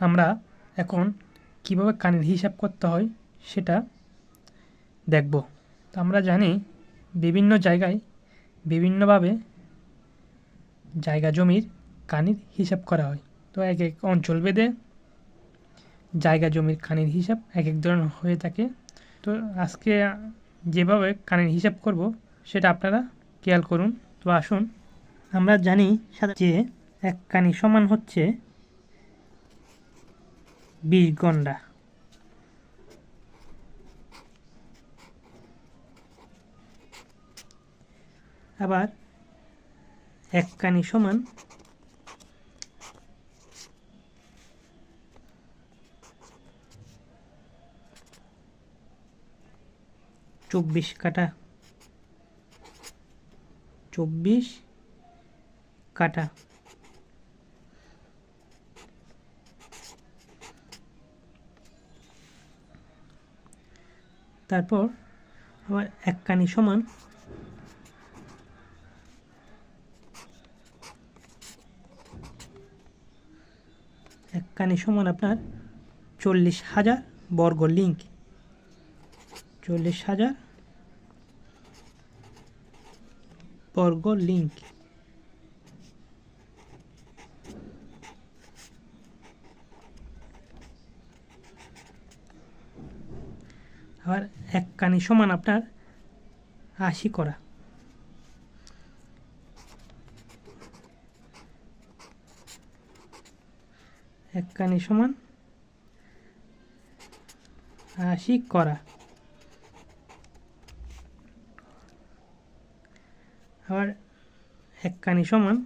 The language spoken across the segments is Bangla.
আমরা এখন কিভাবে কানির হিসাব করতে হয় সেটা দেখব। তো আমরা জানি বিভিন্ন জায়গায় বিভিন্নভাবে জায়গা জমির কানির হিসাব করা হয়। তো এক এক অঞ্চল ভেদে জায়গা জমির কানির হিসাব এক এক ধরনের হয়ে থাকে। তো আজকে যেভাবে কানির হিসাব করব সেটা আপনারা খেয়াল করুন। তো আসুন, আমরা জানি যে এক কানি সমান হচ্ছে 20 গন্ডা। আবার এক কানি সমান 24 কাঠা। 24 কাঠা। তারপর আবার এক কানি সমান আপনার 40,000 বর্গ লিঙ্ক। 40,000 বর্গ লিঙ্ক। আবার এক কানি সমান আপনার 80 করা। এক কানি সমান 80 করা। আবার এক কানি সমান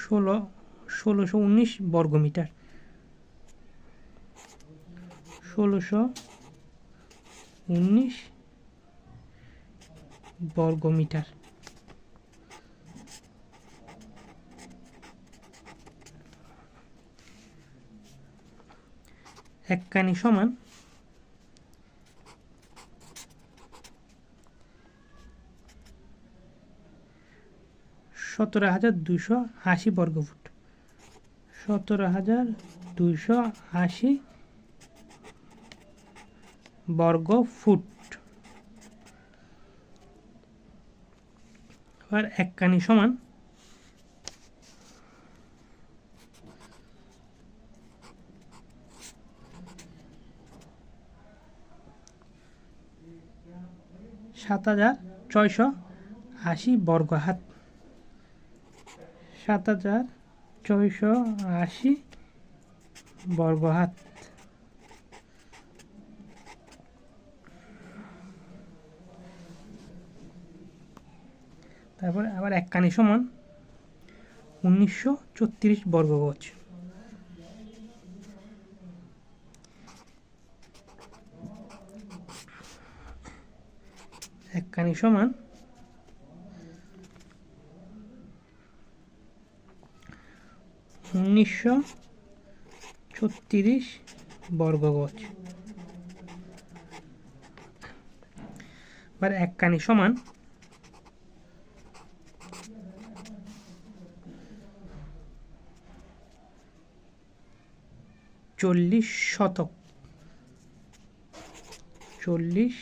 1619 বর্গমিটার। 1619 বর্গমিটার। এক কানি সমান 17,280 বর্গফুট। 17,280 বর্গ ফুট। আবার এক কানি সমান 7,680 বর্গ হাত। 7,680 বর্গ হাত। তারপরে আবার এক কানি সমান 1934 বর্গ গজ। এক কানি সমান 1936 বর্গ গজ। এবার এক কানি সমান 40 শতক। 40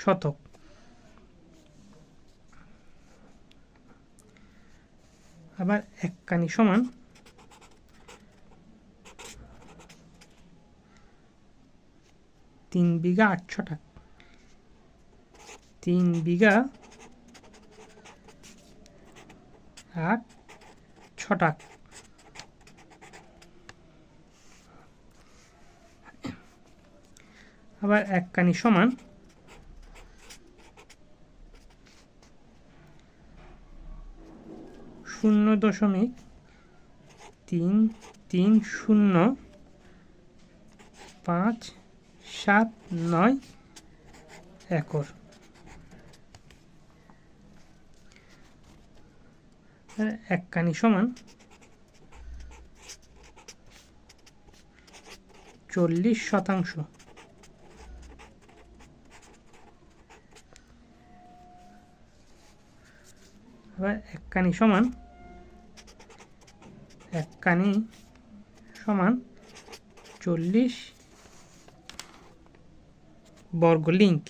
শতক। আবার এক কানি সমান 3 বিঘা 8 ছটাক। 3 বিঘা 8 ছটাক। আবার এক কানি সমান 0.330579 একর। এক কানি সমান 40%। এবার এক কানি সমান 40 বর্গ লিঙ্ক।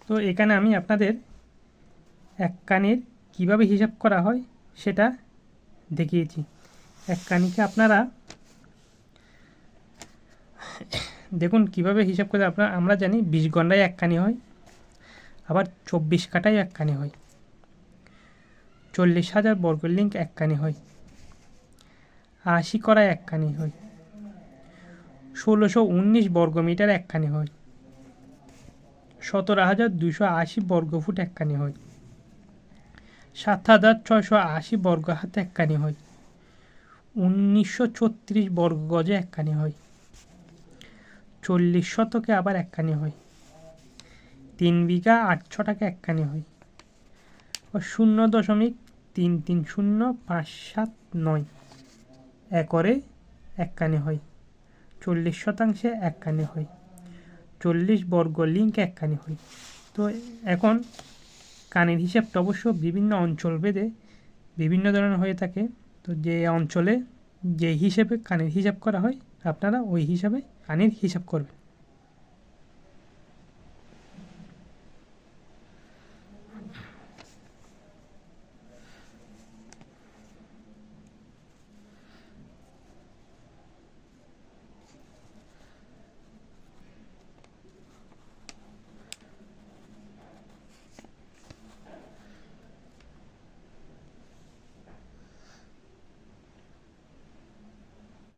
তো এখানে আমি আপনাদের এক কানির কীভাবে হিসাব করা হয় সেটা দেখিয়েছি। এক কানিকে আপনারা দেখুন কিভাবে হিসাব করে আমরা জানি 20 গন্ডায় এক কানি হয়, আবার 24 কাটায় এক কানি হয়, 40,000 বর্গ লিঙ্ক এক কানি হয়, 80 করায় এক কানি হয়, 1619 বর্গমিটার এক কানি হয়, 17,280 বর্গফুট এক কানি হয়, 7,680 বর্গ হাত এক কানি হয়, 1936 বর্গ গজে এক কানি হয়, 40 শতকে আবার এক কানি হয়, 3 বিঘা 8 ছটাকে এক কানি হয়, 0.330579 একরে এক কানি হয়, 40 শতাংশে এক কানি হয়, 40 বর্গ লিঙ্ক এক কানি হয়। তো এখন কানির হিসাবটা অবশ্য বিভিন্ন অঞ্চল ভেদে বিভিন্ন ধরনের হয়ে থাকে। তো যে অঞ্চলে যে হিসেবে কানির হিসাব করা হয় আপনারা ওই হিসাবে কানির হিসাব করবেন।